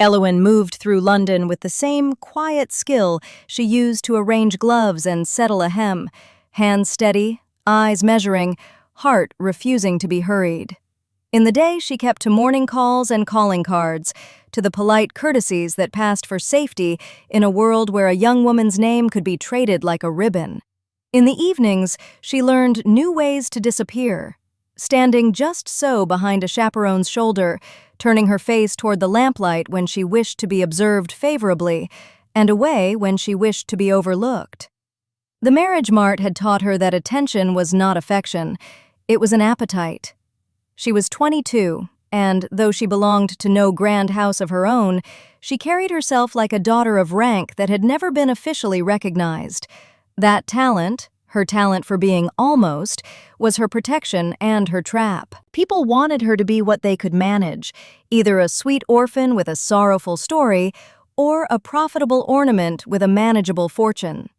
Elowen moved through London with the same quiet skill she used to arrange gloves and settle a hem, hands steady, eyes measuring, heart refusing to be hurried. In the day, she kept to morning calls and calling cards, to the polite courtesies that passed for safety in a world where a young woman's name could be traded like a ribbon. In the evenings, she learned new ways to disappear, standing just so behind a chaperone's shoulder, turning her face toward the lamplight when she wished to be observed favorably, and away when she wished to be overlooked. The marriage mart had taught her that attention was not affection, it was an appetite. She was 22, and though she belonged to no grand house of her own, she carried herself like a daughter of rank that had never been officially recognized. That talent, her talent for being almost, was her protection and her trap. People wanted her to be what they could manage, either a sweet orphan with a sorrowful story or a profitable ornament with a manageable fortune.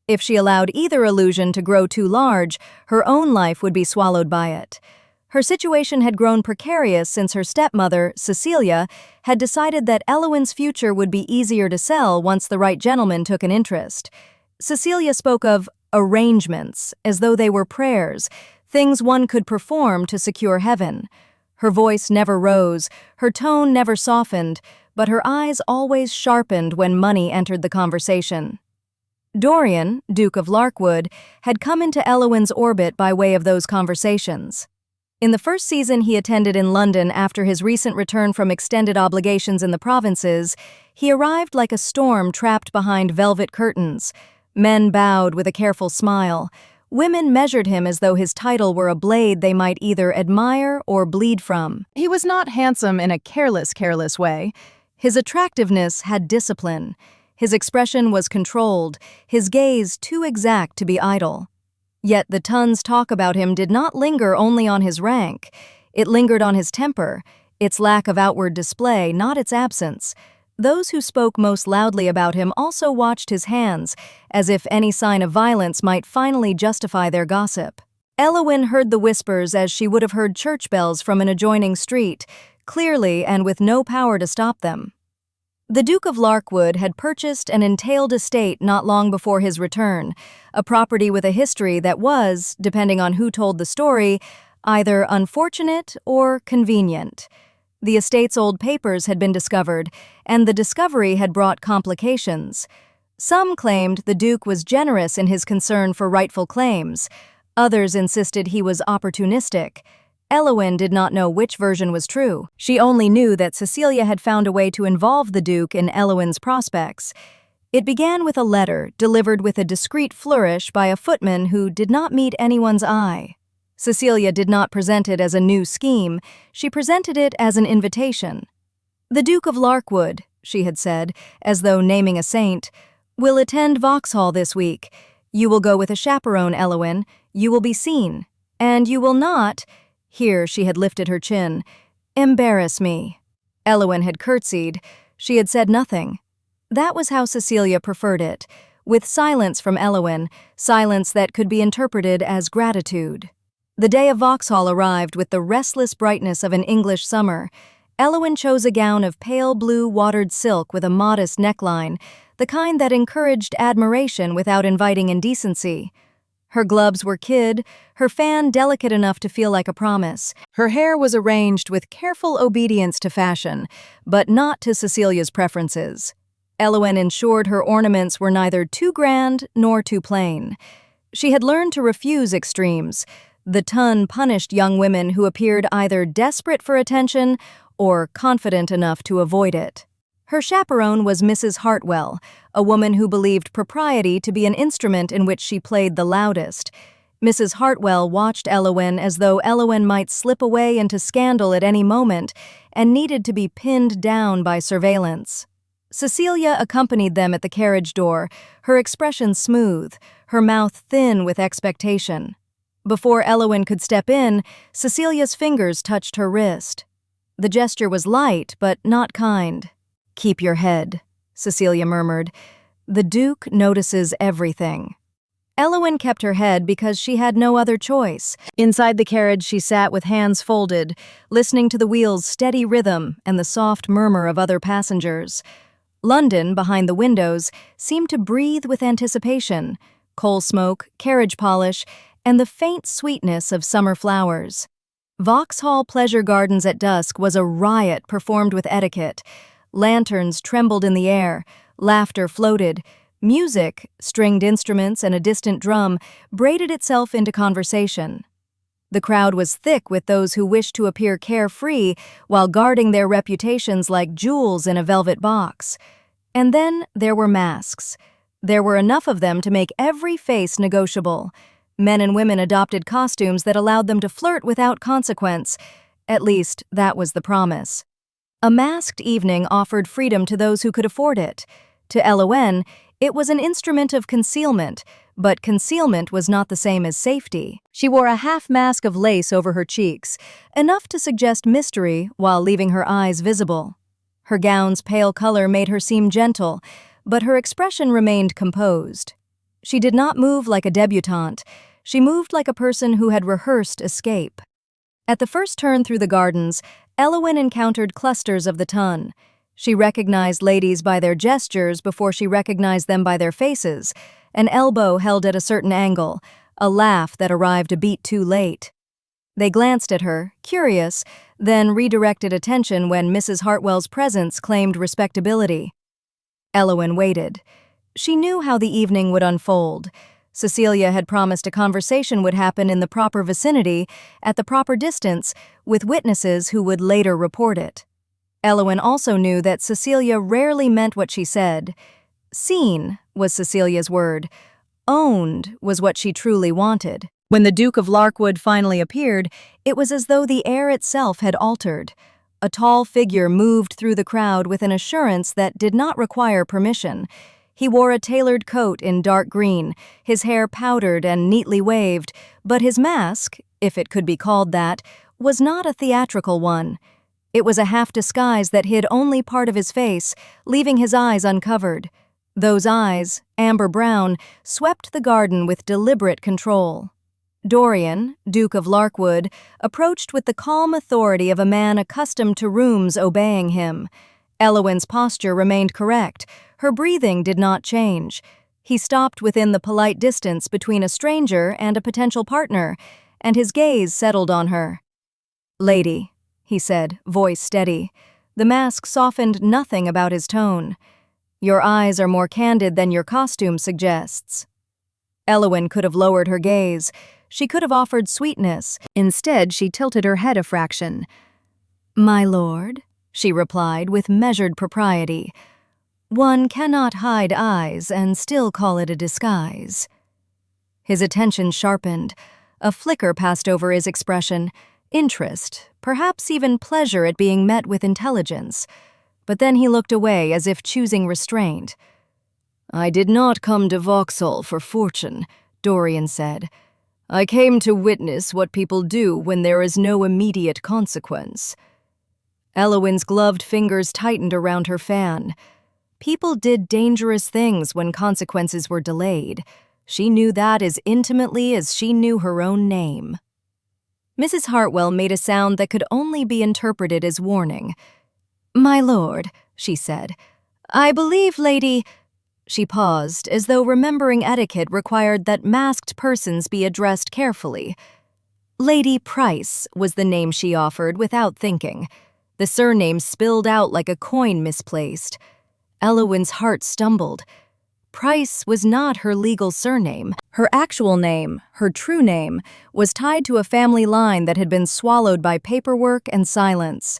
If she allowed either illusion to grow too large, her own life would be swallowed by it. Her situation had grown precarious since her stepmother, Cecilia, had decided that Elowen's future would be easier to sell once the right gentleman took an interest. Cecilia spoke of arrangements as though they were prayers, things one could perform to secure heaven. Her voice never rose, her tone never softened, but her eyes always sharpened when money entered the conversation. Dorian, Duke of Larkwood, had come into Elowen's orbit by way of those conversations. In the first season he attended in London after his recent return from extended obligations in the provinces, he arrived like a storm trapped behind velvet curtains. Men bowed with a careful smile. Women measured him as though his title were a blade they might either admire or bleed from. He was not handsome in a careless way. His attractiveness had discipline. His expression was controlled, his gaze too exact to be idle. Yet the tongue's talk about him did not linger only on his rank. It lingered on his temper, its lack of outward display, not its absence. Those who spoke most loudly about him also watched his hands, as if any sign of violence might finally justify their gossip. Elowen heard the whispers as she would have heard church bells from an adjoining street, clearly and with no power to stop them. The Duke of Larkwood had purchased an entailed estate not long before his return, a property with a history that was, depending on who told the story, either unfortunate or convenient. The estate's old papers had been discovered, and the discovery had brought complications. Some claimed the Duke was generous in his concern for rightful claims. Others insisted he was opportunistic. Elowen did not know which version was true. She only knew that Cecilia had found a way to involve the Duke in Elowen's prospects. It began with a letter delivered with a discreet flourish by a footman who did not meet anyone's eye. Cecilia did not present it as a new scheme, she presented it as an invitation. "The Duke of Larkwood," she had said, as though naming a saint, "will attend Vauxhall this week. You will go with a chaperone, Elowen. You will be seen. And you will not," here she had lifted her chin, "embarrass me." Elowen had curtsied. She had said nothing. That was how Cecilia preferred it, with silence from Elowen, silence that could be interpreted as gratitude. The day of Vauxhall arrived with the restless brightness of an English summer. Elowen chose a gown of pale blue watered silk with a modest neckline, the kind that encouraged admiration without inviting indecency. Her gloves were kid, her fan delicate enough to feel like a promise. Her hair was arranged with careful obedience to fashion, but not to Cecilia's preferences. Elowen ensured her ornaments were neither too grand nor too plain. She had learned to refuse extremes. The ton punished young women who appeared either desperate for attention or confident enough to avoid it. Her chaperone was Mrs. Hartwell, a woman who believed propriety to be an instrument in which she played the loudest. Mrs. Hartwell watched Elowen as though Elowen might slip away into scandal at any moment and needed to be pinned down by surveillance. Cecilia accompanied them at the carriage door, her expression smooth, her mouth thin with expectation. Before Elowen could step in, Cecilia's fingers touched her wrist. The gesture was light, but not kind. "Keep your head," Cecilia murmured. "The Duke notices everything." Elowen kept her head because she had no other choice. Inside the carriage she sat with hands folded, listening to the wheels' steady rhythm and the soft murmur of other passengers. London, behind the windows, seemed to breathe with anticipation, coal smoke, carriage polish, and the faint sweetness of summer flowers. Vauxhall Pleasure Gardens at dusk was a riot performed with etiquette. Lanterns trembled in the air, laughter floated. Music, stringed instruments and a distant drum, braided itself into conversation. The crowd was thick with those who wished to appear carefree while guarding their reputations like jewels in a velvet box. And then there were masks. There were enough of them to make every face negotiable. Men and women adopted costumes that allowed them to flirt without consequence. At least, that was the promise. A masked evening offered freedom to those who could afford it. To Elowen, it was an instrument of concealment, but concealment was not the same as safety. She wore a half mask of lace over her cheeks, enough to suggest mystery while leaving her eyes visible. Her gown's pale color made her seem gentle, but her expression remained composed. She did not move like a debutante. She moved like a person who had rehearsed escape. At the first turn through the gardens, Elowen encountered clusters of the ton. She recognized ladies by their gestures before she recognized them by their faces, an elbow held at a certain angle, a laugh that arrived a beat too late. They glanced at her, curious, then redirected attention when Mrs. Hartwell's presence claimed respectability. Elowen waited. She knew how the evening would unfold. Cecilia had promised a conversation would happen in the proper vicinity, at the proper distance, with witnesses who would later report it. Elowen also knew that Cecilia rarely meant what she said. Seen was Cecilia's word. Owned was what she truly wanted. When the Duke of Larkwood finally appeared, it was as though the air itself had altered. A tall figure moved through the crowd with an assurance that did not require permission. He wore a tailored coat in dark green, his hair powdered and neatly waved, but his mask, if it could be called that, was not a theatrical one. It was a half disguise that hid only part of his face, leaving his eyes uncovered. Those eyes, amber brown, swept the garden with deliberate control. Dorian, Duke of Larkwood, approached with the calm authority of a man accustomed to rooms obeying him. Elowen's posture remained correct. Her breathing did not change. He stopped within the polite distance between a stranger and a potential partner, and his gaze settled on her. "Lady," he said, voice steady. The mask softened nothing about his tone. "Your eyes are more candid than your costume suggests." Elowen could have lowered her gaze. She could have offered sweetness. Instead, she tilted her head a fraction. "My lord," she replied with measured propriety, "one cannot hide eyes and still call it a disguise." His attention sharpened. A flicker passed over his expression. Interest, perhaps even pleasure at being met with intelligence. But then he looked away as if choosing restraint. "I did not come to Vauxhall for fortune," Dorian said. "I came to witness what people do when there is no immediate consequence." Elowen's gloved fingers tightened around her fan. People did dangerous things when consequences were delayed. She knew that as intimately as she knew her own name. Mrs. Hartwell made a sound that could only be interpreted as warning. "My lord," she said, "I believe Lady—" She paused, as though remembering etiquette required that masked persons be addressed carefully. Lady Pryce was the name she offered without thinking. The surname spilled out like a coin misplaced. Elowen's heart stumbled. Pryce was not her legal surname. Her actual name, her true name, was tied to a family line that had been swallowed by paperwork and silence.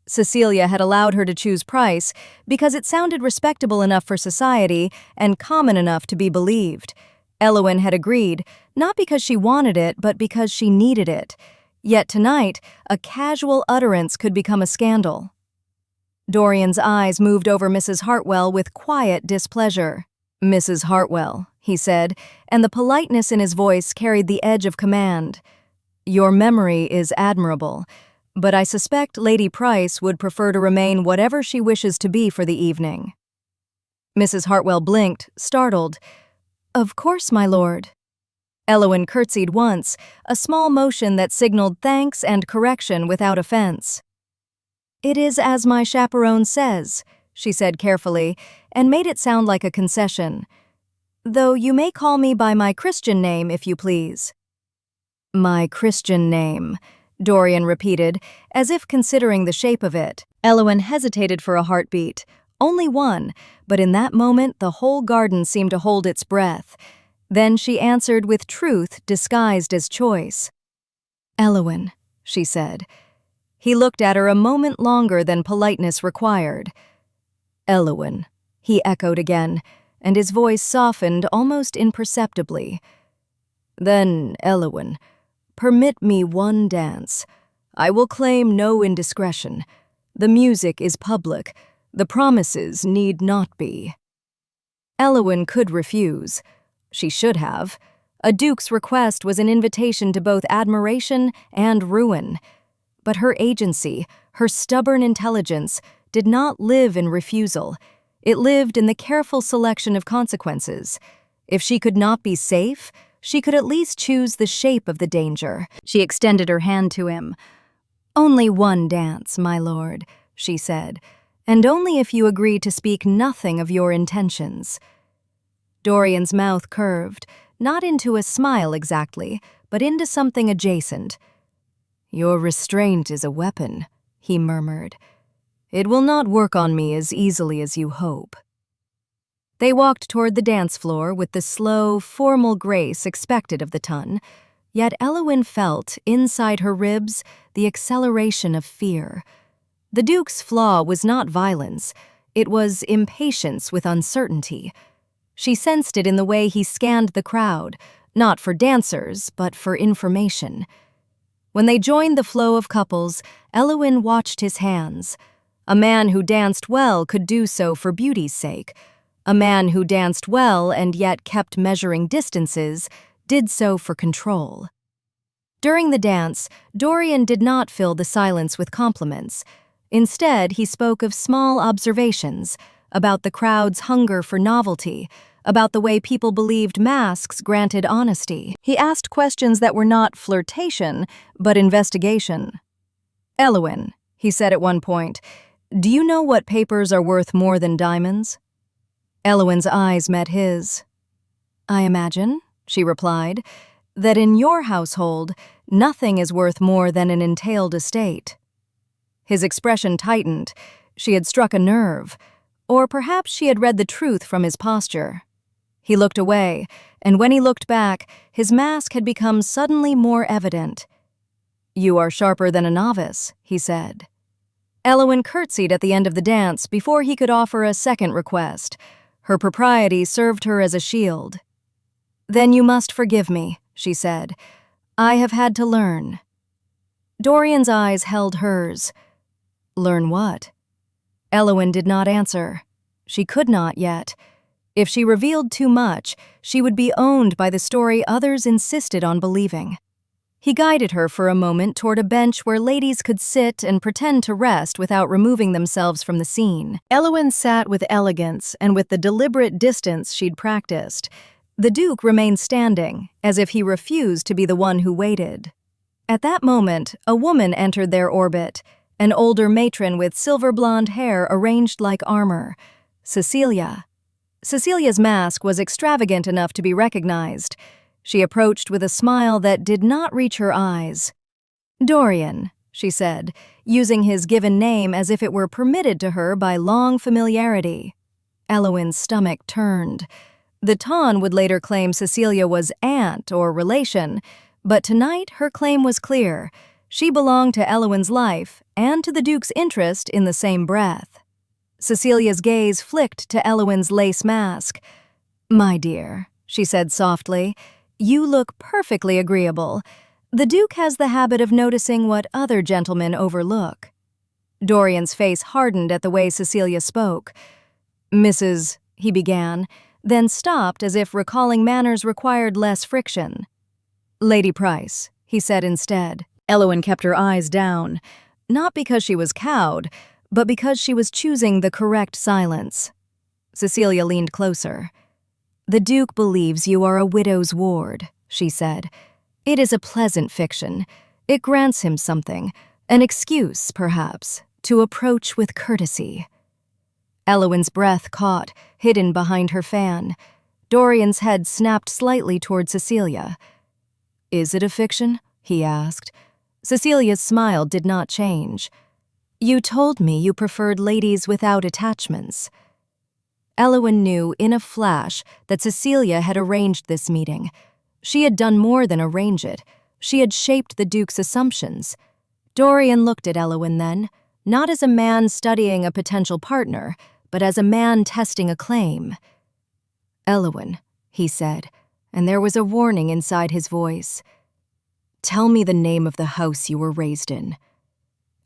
Cecilia had allowed her to choose Pryce because it sounded respectable enough for society and common enough to be believed. Elowen had agreed, not because she wanted it, but because she needed it. Yet tonight, a casual utterance could become a scandal. Dorian's eyes moved over Mrs. Hartwell with quiet displeasure. "Mrs. Hartwell," he said, and the politeness in his voice carried the edge of command. "Your memory is admirable, but I suspect Lady Pryce would prefer to remain whatever she wishes to be for the evening." Mrs. Hartwell blinked, startled. "Of course, my lord." Elowen curtsied once, a small motion that signaled thanks and correction without offense. "It is as my chaperone says," she said carefully, and made it sound like a concession. "Though you may call me by my Christian name, if you please." "My Christian name," Dorian repeated, as if considering the shape of it. Elowen hesitated for a heartbeat. Only one, but in that moment the whole garden seemed to hold its breath. Then she answered with truth disguised as choice. "Elowen," she said. He looked at her a moment longer than politeness required. "Elowen," he echoed again, and his voice softened almost imperceptibly. "Then, Elowen, permit me one dance. I will claim no indiscretion. The music is public. The promises need not be." Elowen could refuse. She should have. A duke's request was an invitation to both admiration and ruin. But her agency, her stubborn intelligence, did not live in refusal. It lived in the careful selection of consequences. If she could not be safe, she could at least choose the shape of the danger. She extended her hand to him. "Only one dance, my lord," she said, "and only if you agree to speak nothing of your intentions." Dorian's mouth curved, not into a smile exactly, but into something adjacent. "Your restraint is a weapon," he murmured. "It will not work on me as easily as you hope." They walked toward the dance floor with the slow, formal grace expected of the ton, yet Elowen felt, inside her ribs, the acceleration of fear. The Duke's flaw was not violence, it was impatience with uncertainty. She sensed it in the way he scanned the crowd, not for dancers, but for information. When they joined the flow of couples, Elowen watched his hands. A man who danced well could do so for beauty's sake. A man who danced well and yet kept measuring distances did so for control. During the dance, Dorian did not fill the silence with compliments. Instead, he spoke of small observations, about the crowd's hunger for novelty, about the way people believed masks granted honesty. He asked questions that were not flirtation, but investigation. "Elowen," he said at one point, "do you know what papers are worth more than diamonds?" Elowen's eyes met his. "I imagine," she replied, "that in your household, nothing is worth more than an entailed estate." His expression tightened. She had struck a nerve. Or perhaps she had read the truth from his posture. He looked away, and when he looked back, his mask had become suddenly more evident. "You are sharper than a novice," he said. Elowen curtsied at the end of the dance before he could offer a second request. Her propriety served her as a shield. "Then you must forgive me," she said. "I have had to learn." Dorian's eyes held hers. "Learn what?" Elowen did not answer. She could not yet. If she revealed too much, she would be owned by the story others insisted on believing. He guided her for a moment toward a bench where ladies could sit and pretend to rest without removing themselves from the scene. Elowen sat with elegance and with the deliberate distance she'd practiced. The Duke remained standing, as if he refused to be the one who waited. At that moment, a woman entered their orbit, an older matron with silver-blonde hair arranged like armor. Cecilia. Cecilia's mask was extravagant enough to be recognized. She approached with a smile that did not reach her eyes. "Dorian," she said, using his given name as if it were permitted to her by long familiarity. Elowen's stomach turned. The ton would later claim Cecilia was aunt or relation, but tonight her claim was clear. She belonged to Elowen's life and to the Duke's interest in the same breath. Cecilia's gaze flicked to Elowen's lace mask. "My dear," she said softly, "you look perfectly agreeable. The Duke has the habit of noticing what other gentlemen overlook." Dorian's face hardened at the way Cecilia spoke. "Mrs." he began, then stopped as if recalling manners required less friction. "Lady Pryce," he said instead. Elowen kept her eyes down, not because she was cowed, but because she was choosing the correct silence. Cecilia leaned closer. "The Duke believes you are a widow's ward," she said. "It is a pleasant fiction. It grants him something, an excuse, perhaps, to approach with courtesy." Elowen's breath caught, hidden behind her fan. Dorian's head snapped slightly toward Cecilia. "Is it a fiction?" he asked. Cecilia's smile did not change. "You told me you preferred ladies without attachments." Elowen knew in a flash that Cecilia had arranged this meeting. She had done more than arrange it. She had shaped the Duke's assumptions. Dorian looked at Elowen then, not as a man studying a potential partner, but as a man testing a claim. "Elowen," he said, and there was a warning inside his voice. "Tell me the name of the house you were raised in."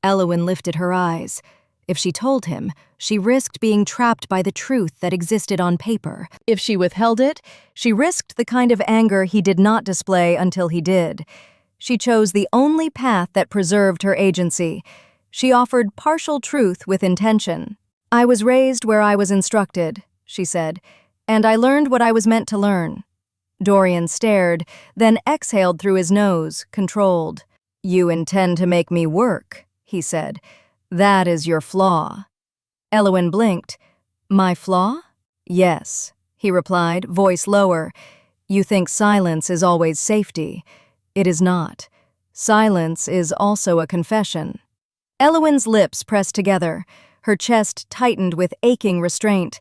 Elowen lifted her eyes. If she told him, she risked being trapped by the truth that existed on paper. If she withheld it, she risked the kind of anger he did not display until he did. She chose the only path that preserved her agency. She offered partial truth with intention. "I was raised where I was instructed," she said, "and I learned what I was meant to learn." Dorian stared, then exhaled through his nose, controlled. "You intend to make me work," he said. "That is your flaw." Elowen blinked. "My flaw?" "Yes," he replied, voice lower. "You think silence is always safety. It is not. Silence is also a confession." Elowen's lips pressed together. Her chest tightened with aching restraint.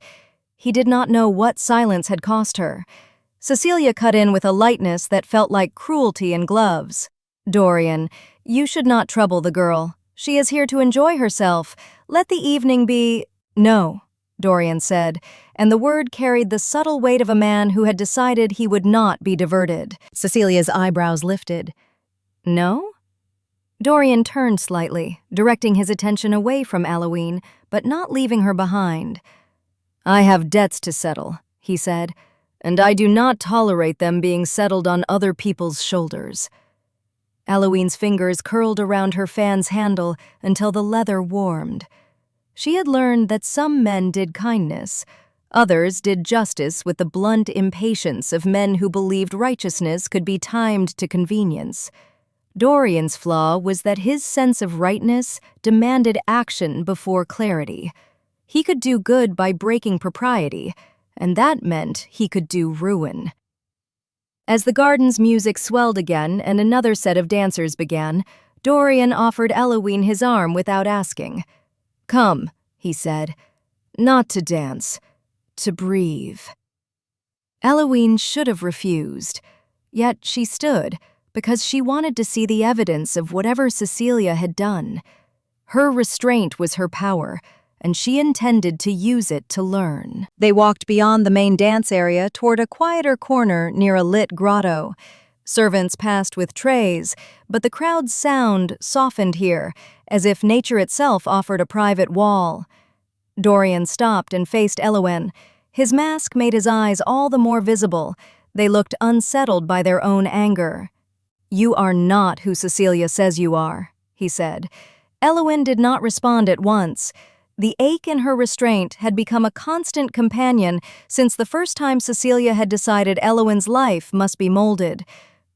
He did not know what silence had cost her. Cecilia cut in with a lightness that felt like cruelty in gloves. "Dorian, you should not trouble the girl. She is here to enjoy herself. Let the evening be—" "No," Dorian said, and the word carried the subtle weight of a man who had decided he would not be diverted. Cecilia's eyebrows lifted. "No?" Dorian turned slightly, directing his attention away from Elowen, but not leaving her behind. "I have debts to settle," he said, "and I do not tolerate them being settled on other people's shoulders." Elowen's fingers curled around her fan's handle until the leather warmed. She had learned that some men did kindness, others did justice with the blunt impatience of men who believed righteousness could be timed to convenience. Dorian's flaw was that his sense of rightness demanded action before clarity. He could do good by breaking propriety, and that meant he could do ruin. As the garden's music swelled again and another set of dancers began, Dorian offered Elowen his arm without asking. "Come," he said, "not to dance, to breathe." Elowen should have refused, yet she stood because she wanted to see the evidence of whatever Cecilia had done. Her restraint was her power, and she intended to use it to learn. They walked beyond the main dance area toward a quieter corner near a lit grotto. Servants passed with trays, but the crowd's sound softened here, as if nature itself offered a private wall. Dorian stopped and faced Elowen. His mask made his eyes all the more visible. They looked unsettled by their own anger. "You are not who Cecilia says you are," he said. Elowen did not respond at once. The ache in her restraint had become a constant companion since the first time Cecilia had decided Elowen's life must be molded.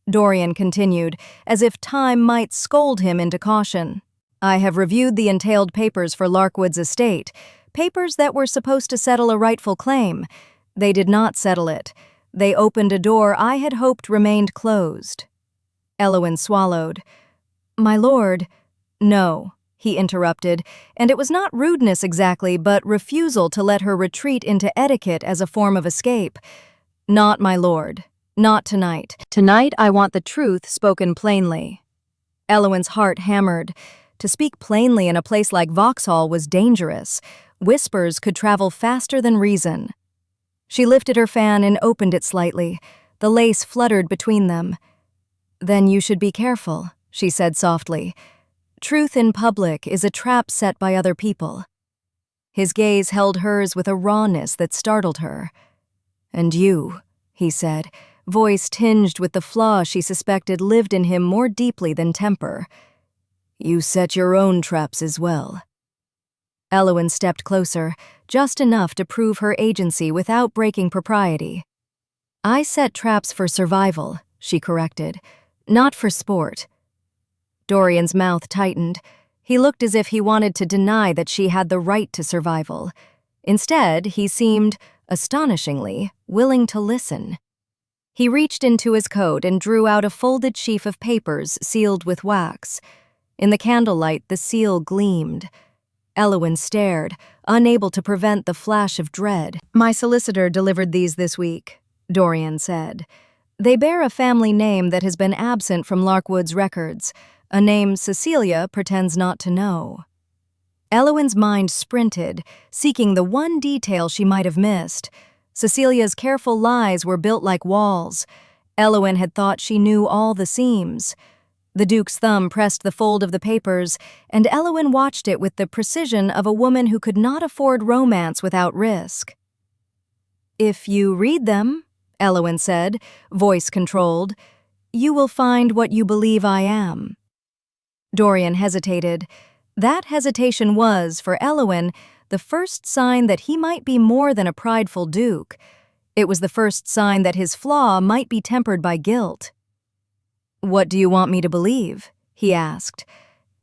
Dorian continued, as if time might scold him into caution. "I have reviewed the entailed papers for Larkwood's estate, papers that were supposed to settle a rightful claim. They did not settle it. They opened a door I had hoped remained closed." Elowen swallowed. "My lord—" "No," he interrupted, and it was not rudeness exactly, but refusal to let her retreat into etiquette as a form of escape. "Not my lord. Not tonight. Tonight I want the truth spoken plainly." Elowen's heart hammered. To speak plainly in a place like Vauxhall was dangerous. Whispers could travel faster than reason. She lifted her fan and opened it slightly. The lace fluttered between them. "Then you should be careful," she said softly. "Truth in public is a trap set by other people." His gaze held hers with a rawness that startled her. "And you," he said, voice tinged with the flaw she suspected lived in him more deeply than temper. "You set your own traps as well." Elowen stepped closer, just enough to prove her agency without breaking propriety. I set traps for survival, she corrected, not for sport. Dorian's mouth tightened. He looked as if he wanted to deny that she had the right to survival. Instead, he seemed, astonishingly, willing to listen. He reached into his coat and drew out a folded sheaf of papers sealed with wax. In the candlelight, the seal gleamed. Elowen stared, unable to prevent the flash of dread. My solicitor delivered these this week, Dorian said. They bear a family name that has been absent from Larkwood's records, a name Cecilia pretends not to know. Elowen's mind sprinted, seeking the one detail she might have missed. Cecilia's careful lies were built like walls. Elowen had thought she knew all the seams. The Duke's thumb pressed the fold of the papers, and Elowen watched it with the precision of a woman who could not afford romance without risk. If you read them, Elowen said, voice controlled, you will find what you believe I am. Dorian hesitated. That hesitation was, for Elowen, the first sign that he might be more than a prideful duke. It was the first sign that his flaw might be tempered by guilt. What do you want me to believe? He asked.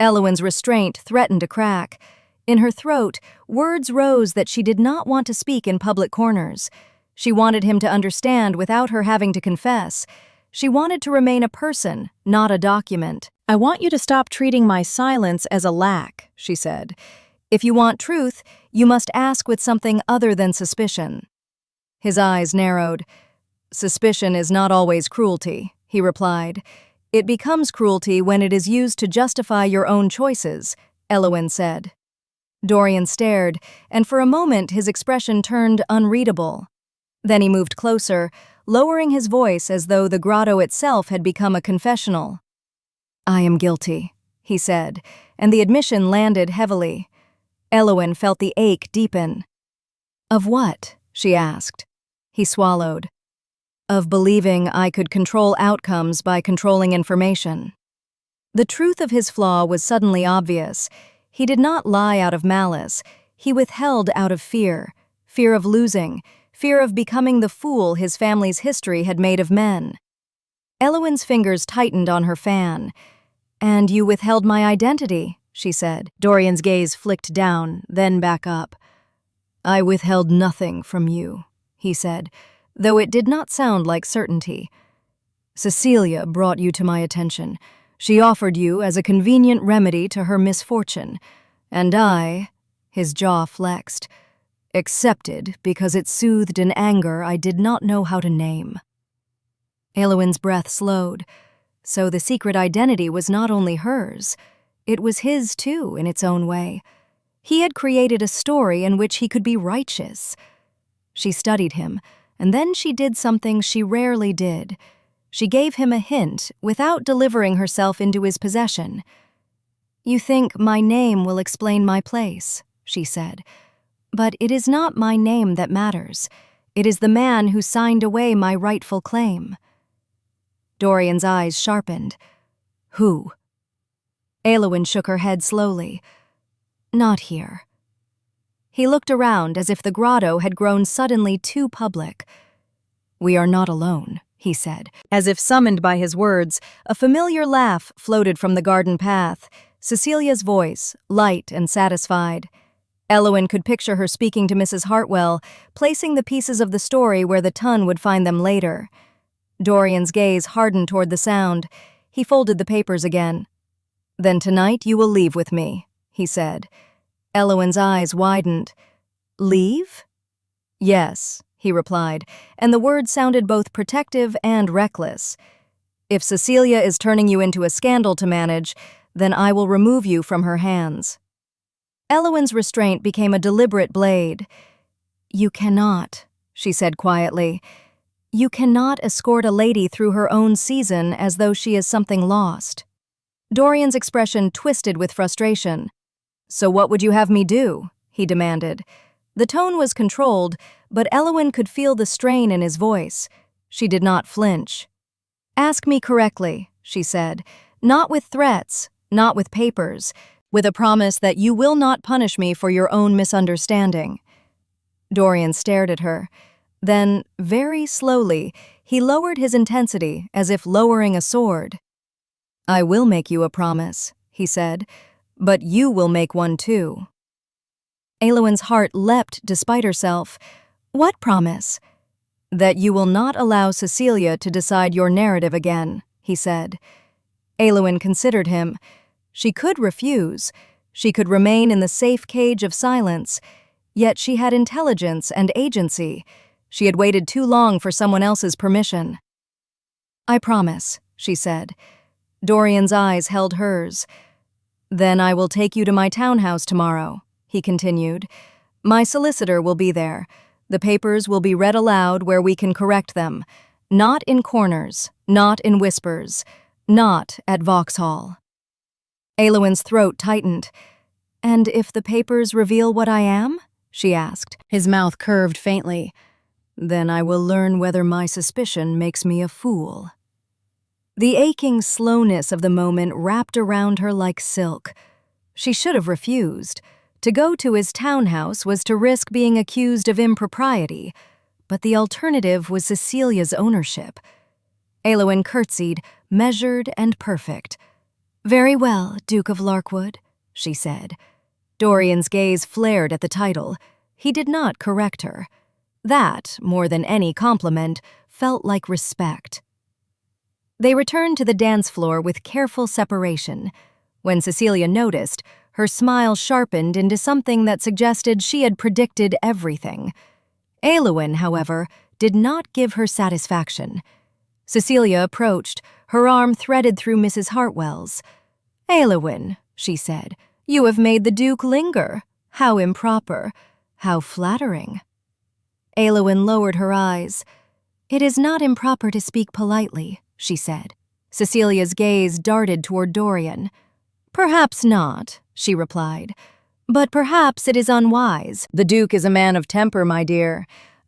Elowen's restraint threatened to crack. In her throat, words rose that she did not want to speak in public corners. She wanted him to understand without her having to confess. She wanted to remain a person, not a document. I want you to stop treating my silence as a lack, she said. If you want truth, you must ask with something other than suspicion. His eyes narrowed. Suspicion is not always cruelty, he replied. It becomes cruelty when it is used to justify your own choices, Elowen said. Dorian stared, and for a moment his expression turned unreadable. Then he moved closer, lowering his voice as though the grotto itself had become a confessional. I am guilty, he said, and the admission landed heavily. Elowen felt the ache deepen. Of what? She asked. He swallowed. Of believing I could control outcomes by controlling information. The truth of his flaw was suddenly obvious. He did not lie out of malice. He withheld out of fear of losing, fear of becoming the fool his family's history had made of men. Elowen's fingers tightened on her fan. And you withheld my identity, she said. Dorian's gaze flicked down, then back up. I withheld nothing from you, he said, though it did not sound like certainty. Cecilia brought you to my attention. She offered you as a convenient remedy to her misfortune, and I, his jaw flexed, accepted because it soothed an anger I did not know how to name. Elowen's breath slowed. So the secret identity was not only hers, it was his too in its own way. He had created a story in which he could be righteous. She studied him, and then she did something she rarely did. She gave him a hint without delivering herself into his possession. You think my name will explain my place, she said. But it is not my name that matters. It is the man who signed away my rightful claim. Dorian's eyes sharpened. Who? Elowen shook her head slowly. Not here. He looked around as if the grotto had grown suddenly too public. We are not alone, he said. As if summoned by his words, a familiar laugh floated from the garden path, Cecilia's voice, light and satisfied. Elowen could picture her speaking to Mrs. Hartwell, placing the pieces of the story where the ton would find them later. Dorian's gaze hardened toward the sound. He folded the papers again. Then tonight you will leave with me, he said. Elowen's eyes widened. Leave? Yes, he replied, and the word sounded both protective and reckless. If Cecilia is turning you into a scandal to manage, then I will remove you from her hands. Elowen's restraint became a deliberate blade. You cannot, she said quietly. You cannot escort a lady through her own season as though she is something lost. Dorian's expression twisted with frustration. So what would you have me do? He demanded. The tone was controlled, but Elowen could feel the strain in his voice. She did not flinch. Ask me correctly, she said, not with threats, not with papers, with a promise that you will not punish me for your own misunderstanding. Dorian stared at her. Then, very slowly, he lowered his intensity as if lowering a sword. "I will make you a promise," he said, "but you will make one too." Elowen's heart leapt despite herself. "What promise?" "That you will not allow Cecilia to decide your narrative again," he said. Elowen considered him. She could refuse. She could remain in the safe cage of silence. Yet she had intelligence and agency. She had waited too long for someone else's permission. "I promise," she said. Dorian's eyes held hers. "Then I will take you to my townhouse tomorrow," he continued. "My solicitor will be there. The papers will be read aloud where we can correct them. Not in corners, not in whispers, not at Vauxhall." Elowen's throat tightened. "And if the papers reveal what I am?" she asked. His mouth curved faintly. "Then I will learn whether my suspicion makes me a fool." The aching slowness of the moment wrapped around her like silk. She should have refused. To go to his townhouse was to risk being accused of impropriety, but the alternative was Cecilia's ownership. Elowen curtsied, measured and perfect. "Very well, Duke of Larkwood," she said. Dorian's gaze flared at the title. He did not correct her. That, more than any compliment, felt like respect. They returned to the dance floor with careful separation. When Cecilia noticed, her smile sharpened into something that suggested she had predicted everything. Elowen, however, did not give her satisfaction. Cecilia approached, her arm threaded through Mrs. Hartwell's. "Elowen," she said, "you have made the Duke linger. How improper. How flattering." Elowen lowered her eyes. "It is not improper to speak politely," she said. Cecilia's gaze darted toward Dorian. "Perhaps not," she replied. "But perhaps it is unwise. The Duke is a man of temper, my dear.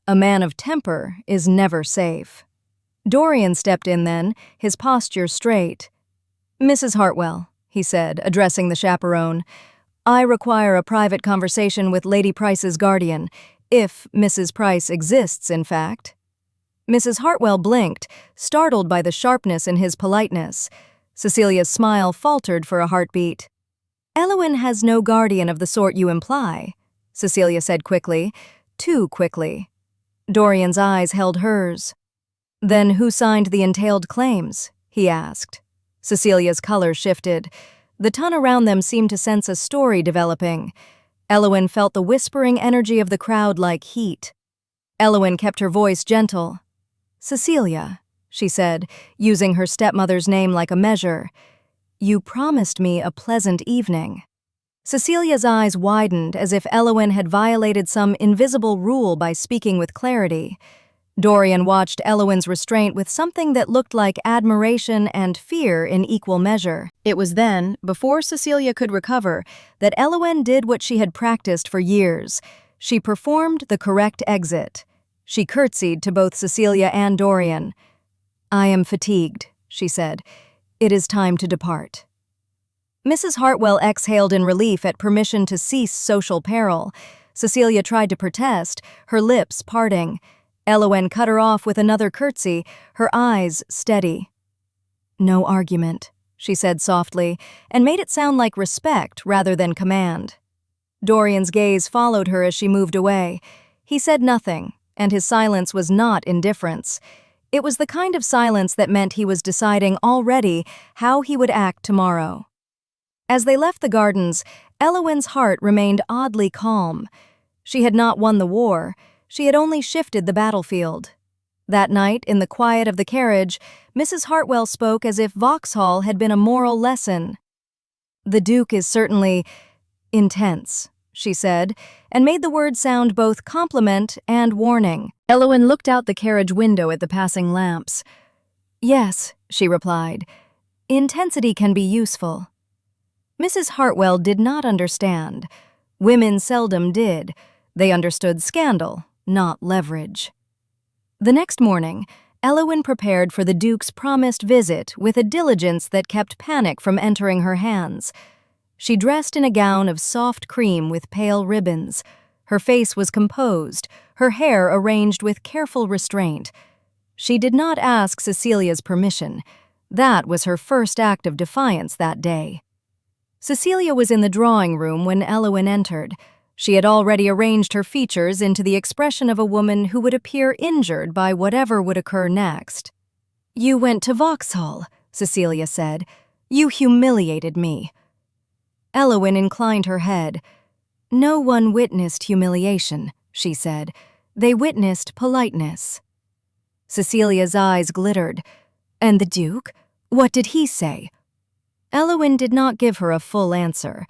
A man of temper is never safe." Dorian stepped in then, his posture straight. "Mrs. Hartwell," he said, addressing the chaperone, "I require a private conversation with Lady Pryce's guardian, if Mrs. Pryce exists, in fact." Mrs. Hartwell blinked, startled by the sharpness in his politeness. Cecilia's smile faltered for a heartbeat. "Elowen has no guardian of the sort you imply," Cecilia said quickly, too quickly. Dorian's eyes held hers. "Then who signed the entailed claims?" he asked. Cecilia's color shifted. The ton around them seemed to sense a story developing. Elowen felt the whispering energy of the crowd like heat. Elowen kept her voice gentle. "Cecilia," she said, using her stepmother's name like a measure, "you promised me a pleasant evening." Cecilia's eyes widened as if Elowen had violated some invisible rule by speaking with clarity. Dorian watched Elowen's restraint with something that looked like admiration and fear in equal measure. It was then, before Cecilia could recover, that Elowen did what she had practiced for years. She performed the correct exit. She curtsied to both Cecilia and Dorian. "I am fatigued," she said. "It is time to depart." Mrs. Hartwell exhaled in relief at permission to cease social peril. Cecilia tried to protest, her lips parting. Elowen cut her off with another curtsy, her eyes steady. "No argument," she said softly, and made it sound like respect rather than command. Dorian's gaze followed her as she moved away. He said nothing, and his silence was not indifference. It was the kind of silence that meant he was deciding already how he would act tomorrow. As they left the gardens, Elowen's heart remained oddly calm. She had not won the war. She had only shifted the battlefield. That night, in the quiet of the carriage, Mrs. Hartwell spoke as if Vauxhall had been a moral lesson. "The Duke is certainly intense," she said, and made the word sound both compliment and warning. Elowen looked out the carriage window at the passing lamps. "Yes," she replied, "intensity can be useful." Mrs. Hartwell did not understand. Women seldom did. They understood scandal, not leverage. The next morning, Elowen prepared for the Duke's promised visit with a diligence that kept panic from entering her hands. She dressed in a gown of soft cream with pale ribbons. Her face was composed, her hair arranged with careful restraint. She did not ask Cecilia's permission. That was her first act of defiance that day. Cecilia was in the drawing room when Elowen entered. She had already arranged her features into the expression of a woman who would appear injured by whatever would occur next. "You went to Vauxhall," Cecilia said. "You humiliated me." Elowen inclined her head. "No one witnessed humiliation," she said. "They witnessed politeness." Cecilia's eyes glittered. "And the Duke? What did he say?" Elowen did not give her a full answer.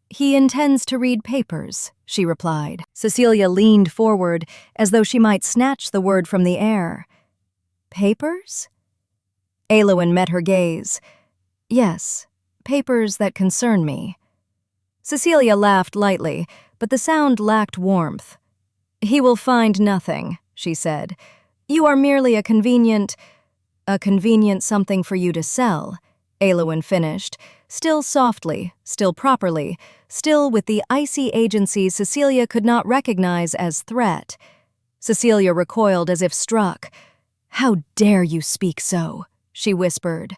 "He intends to read papers," she replied. Cecilia leaned forward as though she might snatch the word from the air. "Papers?" Elowen met her gaze. "Yes, papers that concern me." Cecilia laughed lightly, but the sound lacked warmth. "He will find nothing," she said. "You are merely a convenient something for you to sell," Elowen finished, still softly, still properly, still with the icy agency Cecilia could not recognize as threat. Cecilia recoiled as if struck. "How dare you speak so?" she whispered.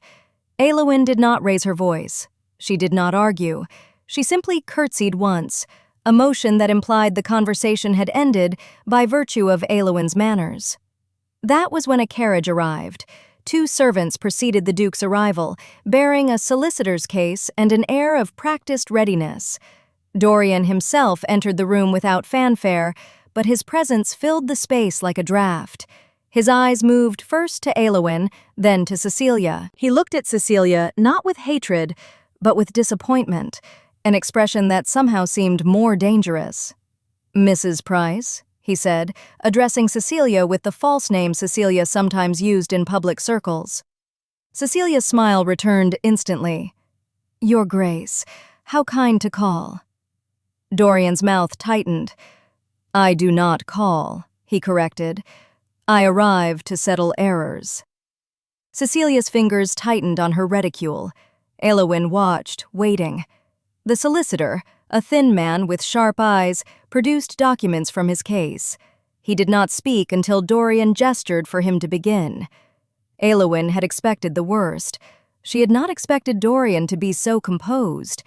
Elowen did not raise her voice. She did not argue. She simply curtsied once, a motion that implied the conversation had ended by virtue of Elowen's manners. That was when a carriage arrived. 2 servants preceded the Duke's arrival, bearing a solicitor's case and an air of practiced readiness. Dorian himself entered the room without fanfare, but his presence filled the space like a draft. His eyes moved first to Elowen, then to Cecilia. He looked at Cecilia not with hatred, but with disappointment, an expression that somehow seemed more dangerous. "Mrs. Pryce," he said, addressing Cecilia with the false name Cecilia sometimes used in public circles. Cecilia's smile returned instantly. "Your Grace, how kind to call." Dorian's mouth tightened. "I do not call," he corrected. "I arrive to settle errors." Cecilia's fingers tightened on her reticule. Elowen watched, waiting. The solicitor, a thin man with sharp eyes, produced documents from his case. He did not speak until Dorian gestured for him to begin. Elowen had expected the worst. She had not expected Dorian to be so composed.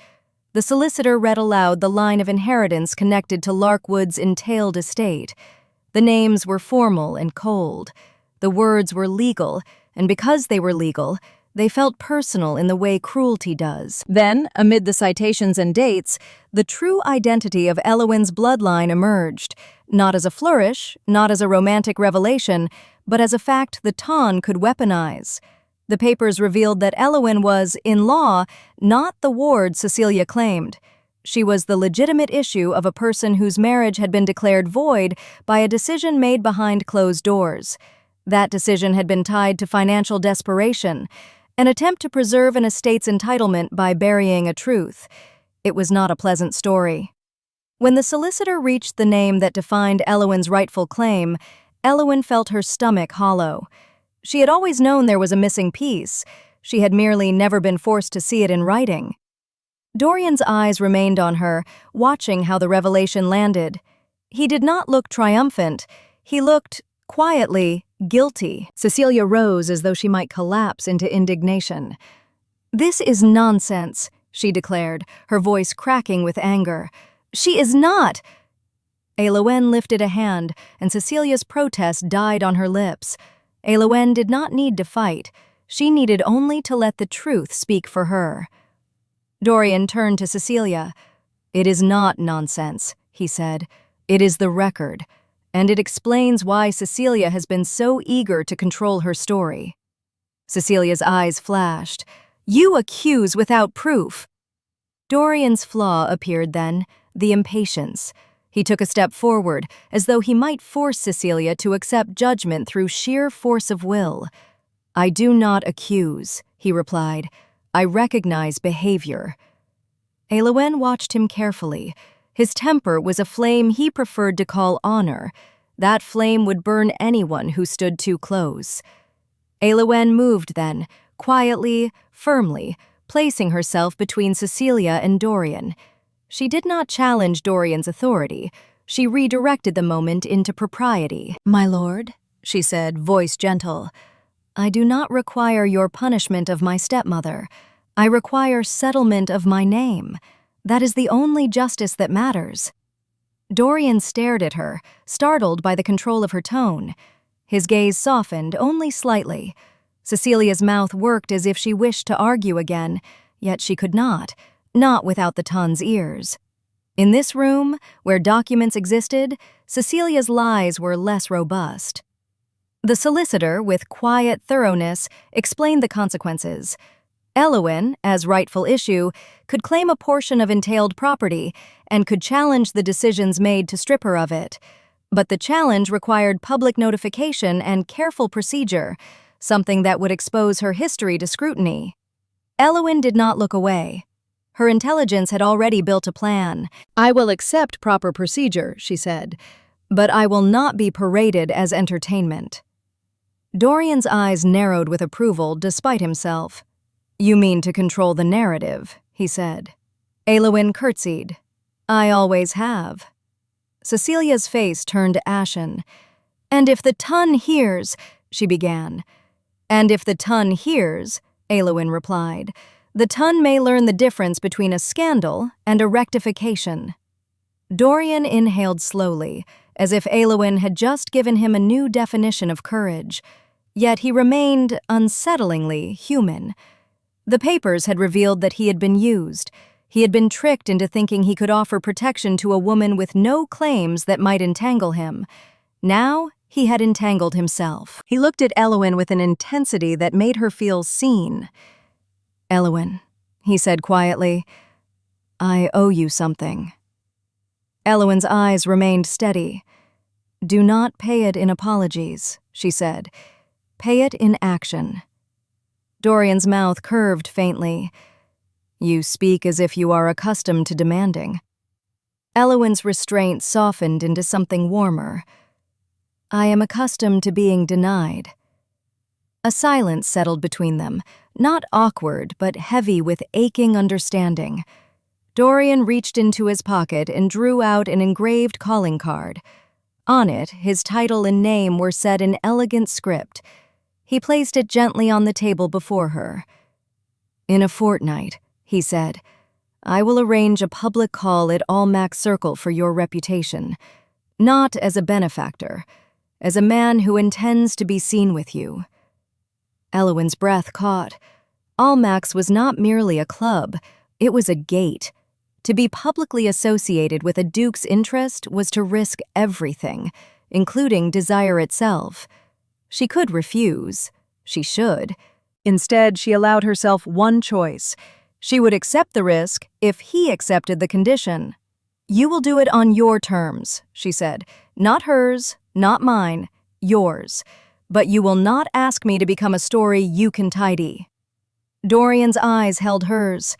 The solicitor read aloud the line of inheritance connected to Larkwood's entailed estate. The names were formal and cold. The words were legal, and because they were legal, they felt personal in the way cruelty does. Then, amid the citations and dates, the true identity of Elowen's bloodline emerged, not as a flourish, not as a romantic revelation, but as a fact the Ton could weaponize. The papers revealed that Elowen was, in law, not the ward Cecilia claimed. She was the legitimate issue of a person whose marriage had been declared void by a decision made behind closed doors. That decision had been tied to financial desperation, an attempt to preserve an estate's entitlement by burying a truth. It was not a pleasant story. When the solicitor reached the name that defined Elowen's rightful claim, Elowen felt her stomach hollow. She had always known there was a missing piece. She had merely never been forced to see it in writing. Dorian's eyes remained on her, watching how the revelation landed. He did not look triumphant. He looked, quietly, guilty. Cecilia rose as though she might collapse into indignation. "This is nonsense," she declared, her voice cracking with anger. "She is not—" Elowen lifted a hand, and Cecilia's protest died on her lips. Elowen did not need to fight. She needed only to let the truth speak for her. Dorian turned to Cecilia. "It is not nonsense," he said. "It is the record. And it explains why Cecilia has been so eager to control her story." Cecilia's eyes flashed. "You accuse without proof." Dorian's flaw appeared then, the impatience. He took a step forward, as though he might force Cecilia to accept judgment through sheer force of will. "I do not accuse," he replied. "I recognize behavior." Elowen watched him carefully. His temper was a flame he preferred to call honor. That flame would burn anyone who stood too close. Elowen moved then, quietly, firmly, placing herself between Cecilia and Dorian. She did not challenge Dorian's authority. She redirected the moment into propriety. "My lord," she said, voice gentle, "I do not require your punishment of my stepmother. I require settlement of my name. That is the only justice that matters." Dorian stared at her, startled by the control of her tone. His gaze softened only slightly. Cecilia's mouth worked as if she wished to argue again, yet she could not without the ton's ears. In this room, where documents existed, Cecilia's lies were less robust. The solicitor, with quiet thoroughness, explained the consequences. Elowen, as rightful issue, could claim a portion of entailed property and could challenge the decisions made to strip her of it. But the challenge required public notification and careful procedure, something that would expose her history to scrutiny. Elowen did not look away. Her intelligence had already built a plan. "I will accept proper procedure," she said, "but I will not be paraded as entertainment." Dorian's eyes narrowed with approval despite himself. "You mean to control the narrative," he said. Elowen curtsied. "I always have." Cecilia's face turned ashen. "And if the ton hears," she began. "And if the ton hears," Elowen replied, "the ton may learn the difference between a scandal and a rectification." Dorian inhaled slowly, as if Elowen had just given him a new definition of courage. Yet he remained unsettlingly human. The papers had revealed that he had been used. He had been tricked into thinking he could offer protection to a woman with no claims that might entangle him. Now he had entangled himself. He looked at Elowen with an intensity that made her feel seen. "Elowen," he said quietly, "I owe you something." Elowen's eyes remained steady. "Do not pay it in apologies," she said. "Pay it in action." Dorian's mouth curved faintly. "You speak as if you are accustomed to demanding." Elowen's restraint softened into something warmer. "I am accustomed to being denied." A silence settled between them, not awkward, but heavy with aching understanding. Dorian reached into his pocket and drew out an engraved calling card. On it, his title and name were set in elegant script. He placed it gently on the table before her. "In a fortnight," he said, "I will arrange a public call at Almack's Circle for your reputation, not as a benefactor, as a man who intends to be seen with you." Elowen's breath caught. Almack's was not merely a club, it was a gate. To be publicly associated with a duke's interest was to risk everything, including desire itself. She could refuse. She should. Instead, she allowed herself one choice. She would accept the risk if he accepted the condition. "You will do it on your terms," she said. "Not hers, not mine, yours. But you will not ask me to become a story you can tidy." Dorian's eyes held hers.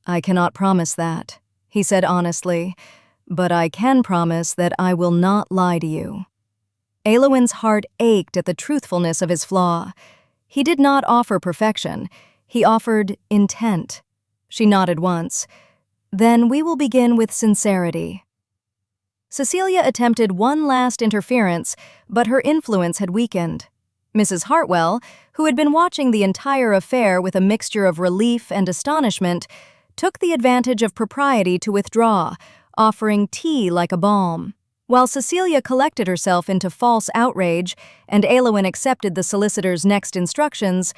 "I cannot promise that," he said honestly, "but I can promise that I will not lie to you." Elowen's heart ached at the truthfulness of his flaw. He did not offer perfection. He offered intent. She nodded once. "Then we will begin with sincerity." Cecilia attempted one last interference, but her influence had weakened. Mrs. Hartwell, who had been watching the entire affair with a mixture of relief and astonishment, took the advantage of propriety to withdraw, offering tea like a balm. While Cecilia collected herself into false outrage and Elowen accepted the solicitor's next instructions,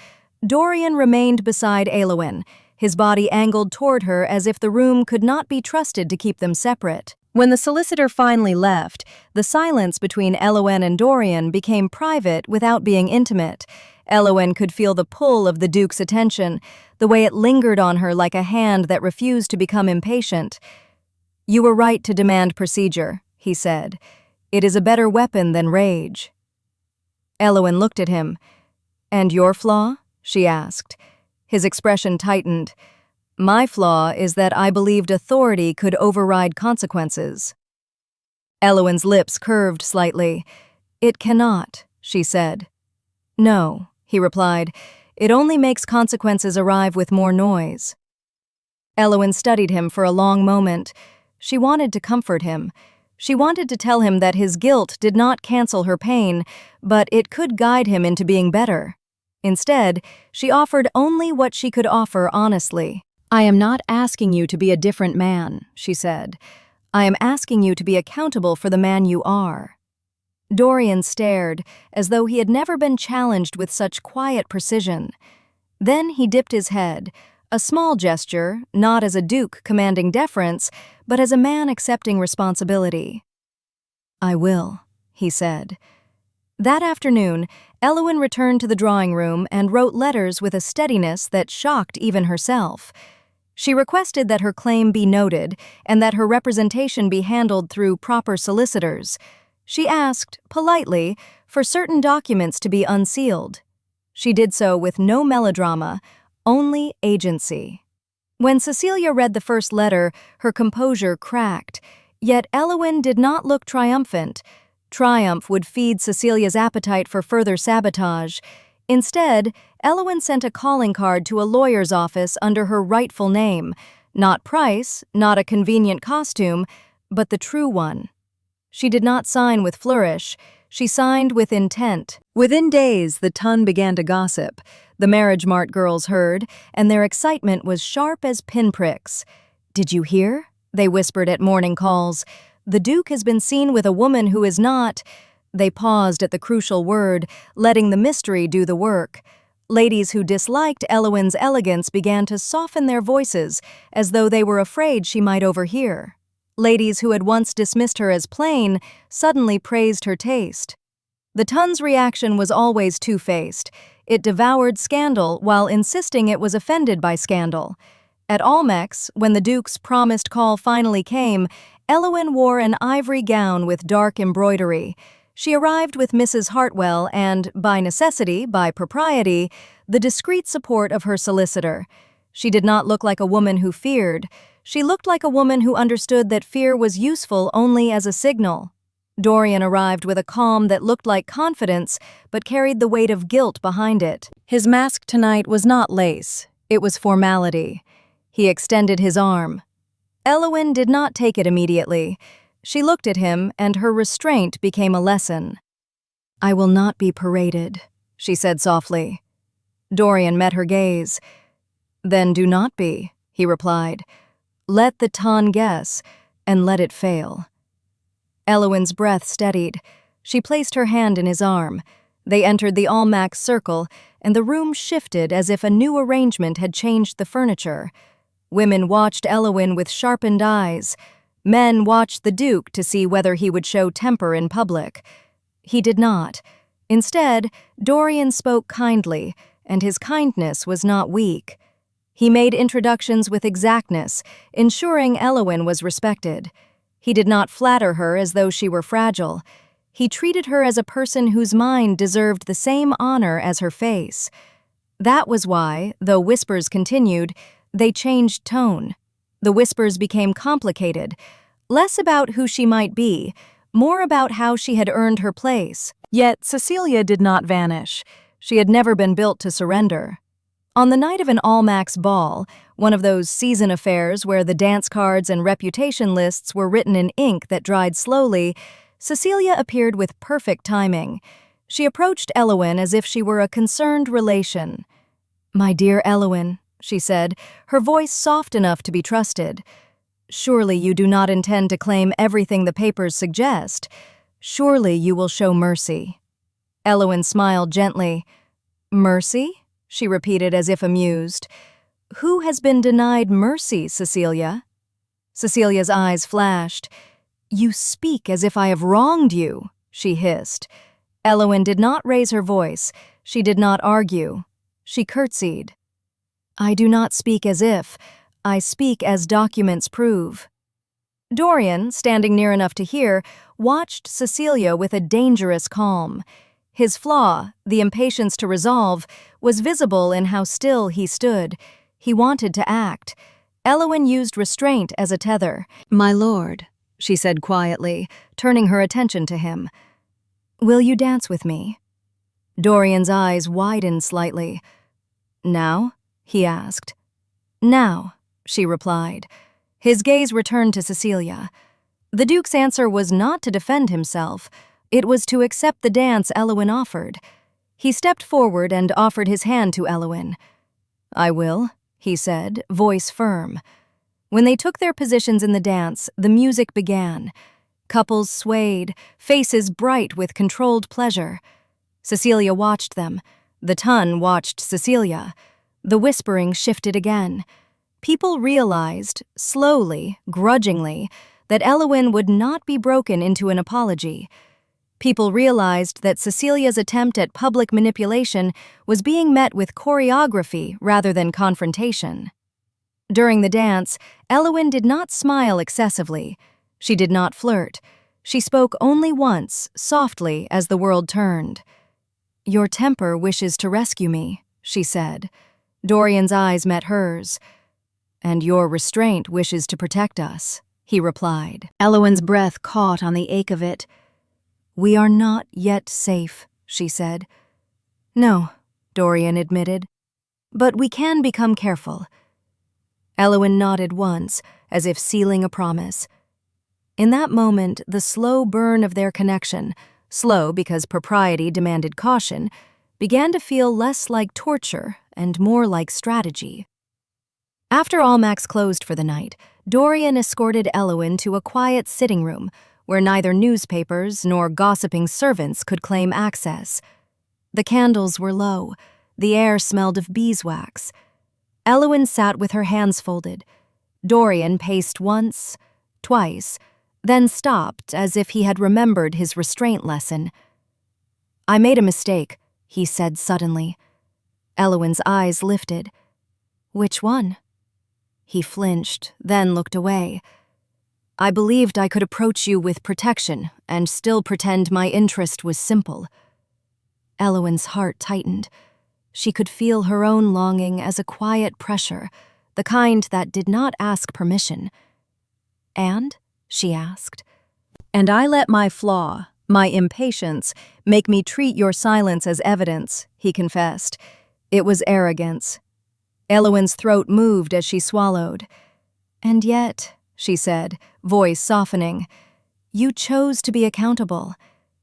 Dorian remained beside Elowen, his body angled toward her as if the room could not be trusted to keep them separate. When the solicitor finally left, the silence between Elowen and Dorian became private without being intimate. Elowen could feel the pull of the Duke's attention, the way it lingered on her like a hand that refused to become impatient. "You were right to demand procedure," he said. "It is a better weapon than rage." Elowen looked at him. "And your flaw?" she asked. His expression tightened. "My flaw is that I believed authority could override consequences." Elowen's lips curved slightly. "It cannot," she said. "No," he replied. "It only makes consequences arrive with more noise." Elowen studied him for a long moment. She wanted to comfort him. She wanted to tell him that his guilt did not cancel her pain, but it could guide him into being better. Instead, she offered only what she could offer honestly. "I am not asking you to be a different man," she said. "I am asking you to be accountable for the man you are." Dorian stared, as though he had never been challenged with such quiet precision. Then he dipped his head, a small gesture, not as a duke commanding deference, but as a man accepting responsibility. "I will," he said. That afternoon, Elowen returned to the drawing room and wrote letters with a steadiness that shocked even herself. She requested that her claim be noted and that her representation be handled through proper solicitors. She asked, politely, for certain documents to be unsealed. She did so with no melodrama, only agency. When Cecilia read the first letter, her composure cracked, yet Elowen did not look triumphant. Triumph would feed Cecilia's appetite for further sabotage. Instead, Elowen sent a calling card to a lawyer's office under her rightful name, not Pryce, not a convenient costume, but the true one. She did not sign with flourish, she signed with intent. Within days, the ton began to gossip. The marriage mart girls heard, and their excitement was sharp as pinpricks. "Did you hear?" they whispered at morning calls. "The Duke has been seen with a woman who is not—" They paused at the crucial word, letting the mystery do the work. Ladies who disliked Elowen's elegance began to soften their voices, as though they were afraid she might overhear. Ladies who had once dismissed her as plain suddenly praised her taste. The ton's reaction was always two-faced. It devoured scandal while insisting it was offended by scandal. At Almex, when the Duke's promised call finally came, Elowen wore an ivory gown with dark embroidery. She arrived with Mrs. Hartwell and, by necessity, by propriety, the discreet support of her solicitor. She did not look like a woman who feared. She looked like a woman who understood that fear was useful only as a signal. Dorian arrived with a calm that looked like confidence, but carried the weight of guilt behind it. His mask tonight was not lace. It was formality. He extended his arm. Elowen did not take it immediately. She looked at him, and her restraint became a lesson. "I will not be paraded," she said softly. Dorian met her gaze. "Then do not be," he replied. "Let the ton guess, and let it fail." Elowen's breath steadied. She placed her hand in his arm. They entered the Almack's circle, and the room shifted as if a new arrangement had changed the furniture. Women watched Elowen with sharpened eyes. Men watched the Duke to see whether he would show temper in public. He did not. Instead, Dorian spoke kindly, and his kindness was not weak. He made introductions with exactness, ensuring Elowen was respected. He did not flatter her as though she were fragile. He treated her as a person whose mind deserved the same honor as her face. That was why, though whispers continued, they changed tone. The whispers became complicated, less about who she might be, more about how she had earned her place. Yet Cecilia did not vanish. She had never been built to surrender. On the night of an Almack's ball, one of those season affairs where the dance cards and reputation lists were written in ink that dried slowly, Cecilia appeared with perfect timing. She approached Elowen as if she were a concerned relation. "My dear Elowen," she said, her voice soft enough to be trusted. "Surely you do not intend to claim everything the papers suggest. Surely you will show mercy." Elowen smiled gently. "Mercy?" she repeated as if amused. "Who has been denied mercy, Cecilia?" Cecilia's eyes flashed. "You speak as if I have wronged you," she hissed. Elowen did not raise her voice. She did not argue. She curtsied. "I do not speak as if. I speak as documents prove." Dorian, standing near enough to hear, watched Cecilia with a dangerous calm. His flaw, the impatience to resolve, was visible in how still he stood. He wanted to act. Elowen used restraint as a tether. "My lord," she said quietly, turning her attention to him. "Will you dance with me?" Dorian's eyes widened slightly. "Now?" he asked. "Now," she replied. His gaze returned to Cecilia. The Duke's answer was not to defend himself. It was to accept the dance Elowen offered. He stepped forward and offered his hand to Elowen. "I will," he said, voice firm. When they took their positions in the dance, the music began. Couples swayed, faces bright with controlled pleasure. Cecilia watched them. The ton watched Cecilia. The whispering shifted again. People realized, slowly, grudgingly, that Elowen would not be broken into an apology. People realized that Cecilia's attempt at public manipulation was being met with choreography rather than confrontation. During the dance, Elowen did not smile excessively. She did not flirt. She spoke only once, softly, as the world turned. "Your temper wishes to rescue me," she said. Dorian's eyes met hers. "And your restraint wishes to protect us," he replied. Elowen's breath caught on the ache of it. "We are not yet safe," she said. "No," Dorian admitted. "But we can become careful." Elowen nodded once, as if sealing a promise. In that moment, the slow burn of their connection, slow because propriety demanded caution, began to feel less like torture and more like strategy. After Almack's closed for the night, Dorian escorted Elowen to a quiet sitting room where neither newspapers nor gossiping servants could claim access. The candles were low. The air smelled of beeswax. Elowen sat with her hands folded. Dorian paced once, twice, then stopped as if he had remembered his restraint lesson. "I made a mistake," he said suddenly. Elowen's eyes lifted. "Which one?" He flinched, then looked away. "I believed I could approach you with protection and still pretend my interest was simple." Elowen's heart tightened. She could feel her own longing as a quiet pressure, the kind that did not ask permission. "And?" she asked. "And I let my flaw, my impatience, make me treat your silence as evidence," he confessed. It was arrogance. Elowen's throat moved as she swallowed. "And yet," she said, voice softening, "you chose to be accountable.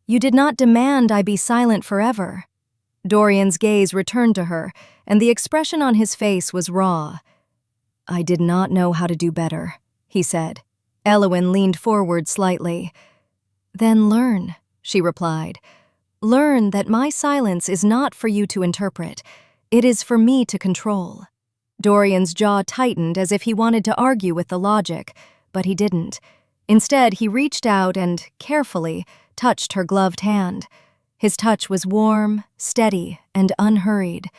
You did not demand I be silent forever." Dorian's gaze returned to her, and the expression on his face was raw. "I did not know how to do better," he said. Elowen leaned forward slightly. "Then learn," she replied. "Learn that my silence is not for you to interpret. It is for me to control." Dorian's jaw tightened as if he wanted to argue with the logic, but he didn't. Instead, he reached out and, carefully, touched her gloved hand. His touch was warm, steady, and unhurried.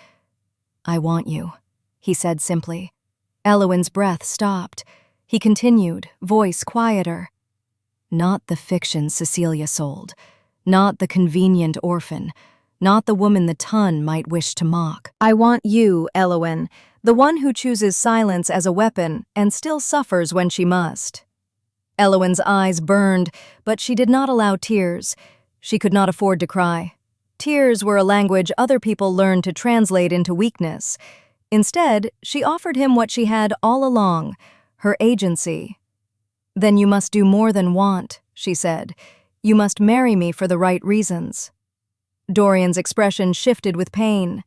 "I want you," he said simply. Elowen's breath stopped. He continued, voice quieter. "Not the fiction Cecilia sold. Not the convenient orphan. Not the woman the ton might wish to mock. I want you, Elowen, the one who chooses silence as a weapon and still suffers when she must." Elowen's eyes burned, but she did not allow tears. She could not afford to cry. Tears were a language other people learned to translate into weakness. Instead, she offered him what she had all along, her agency. "Then you must do more than want," she said. "You must marry me for the right reasons." Dorian's expression shifted with pain.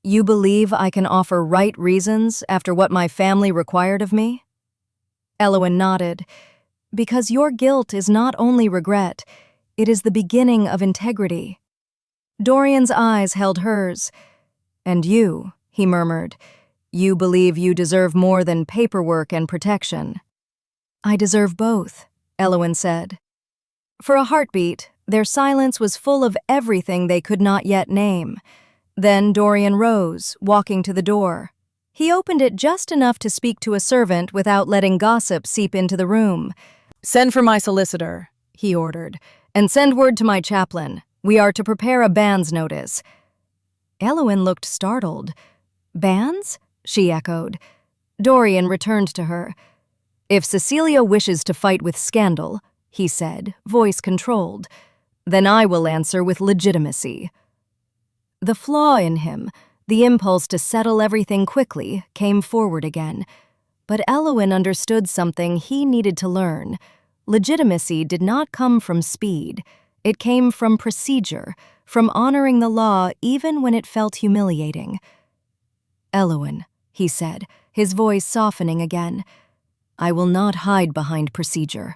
"You believe I can offer right reasons after what my family required of me?" Elowen nodded. "Because your guilt is not only regret, it is the beginning of integrity." Dorian's eyes held hers. "And you," he murmured, "you believe you deserve more than paperwork and protection." "I deserve both," Elowen said. For a heartbeat, their silence was full of everything they could not yet name. Then Dorian rose, walking to the door. He opened it just enough to speak to a servant without letting gossip seep into the room. "Send for my solicitor," he ordered, "and send word to my chaplain. We are to prepare a banns notice." Elowen looked startled. "Banns?" she echoed. Dorian returned to her. "If Cecilia wishes to fight with scandal," he said, voice controlled, "then I will answer with legitimacy." The flaw in him, the impulse to settle everything quickly, came forward again. But Elowen understood something he needed to learn. legitimacy did not come from speed. It came from procedure, from honoring the law even when it felt humiliating. "Elowen," he said, his voice softening again, "I will not hide behind procedure.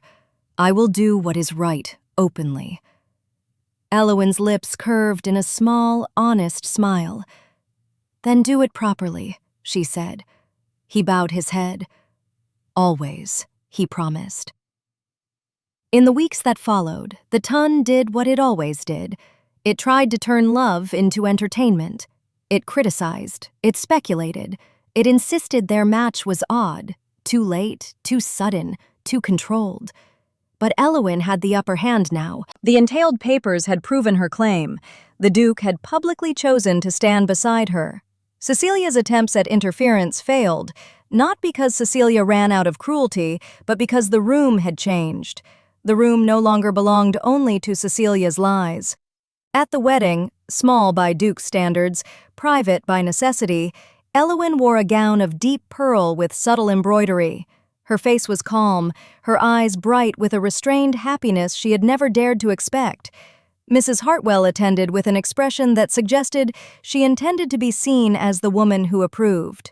I will do what is right, openly." Elowen's lips curved in a small, honest smile. "Then do it properly," she said. He bowed his head. "Always," he promised. In the weeks that followed, the Tun did what it always did. It tried to turn love into entertainment. It criticized, it speculated, it insisted their match was odd, too late, too sudden, too controlled. But Elowen had the upper hand now. The entailed papers had proven her claim. The Duke had publicly chosen to stand beside her. Cecilia's attempts at interference failed, not because Cecilia ran out of cruelty, but because the room had changed. The room no longer belonged only to Cecilia's lies. At the wedding, small by Duke's standards, private by necessity, Elowen wore a gown of deep pearl with subtle embroidery. Her face was calm, her eyes bright with a restrained happiness she had never dared to expect. Mrs. Hartwell attended with an expression that suggested she intended to be seen as the woman who approved.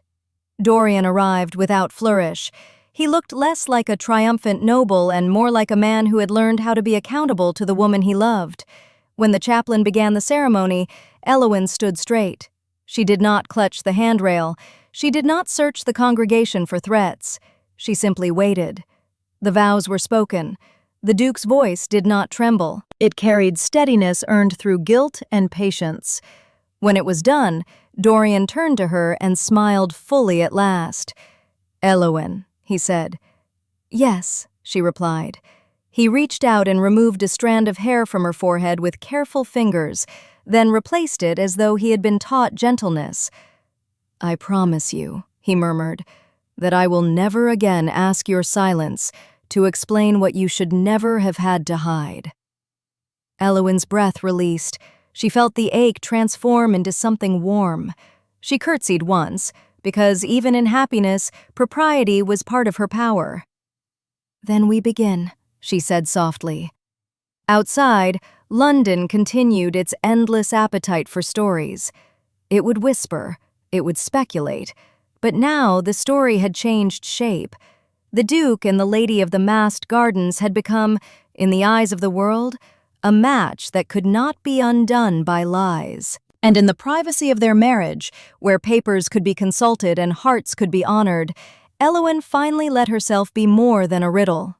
Dorian arrived without flourish. He looked less like a triumphant noble and more like a man who had learned how to be accountable to the woman he loved. When the chaplain began the ceremony, Elowen stood straight. She did not clutch the handrail. She did not search the congregation for threats. She simply waited. The vows were spoken. The Duke's voice did not tremble. It carried steadiness earned through guilt and patience. When it was done, Dorian turned to her and smiled fully at last. "Elowen," he said. "Yes," she replied. He reached out and removed a strand of hair from her forehead with careful fingers, then replaced it as though he had been taught gentleness. "I promise you," he murmured, "that I will never again ask your silence to explain what you should never have had to hide." Elowen's breath released. She felt the ache transform into something warm. She curtsied once, because even in happiness, propriety was part of her power. "Then we begin," she said softly. Outside, London continued its endless appetite for stories. It would whisper, it would speculate, but now the story had changed shape. The Duke and the Lady of the Masked Gardens had become, in the eyes of the world, a match that could not be undone by lies. And in the privacy of their marriage, where papers could be consulted and hearts could be honored, Elowen finally let herself be more than a riddle.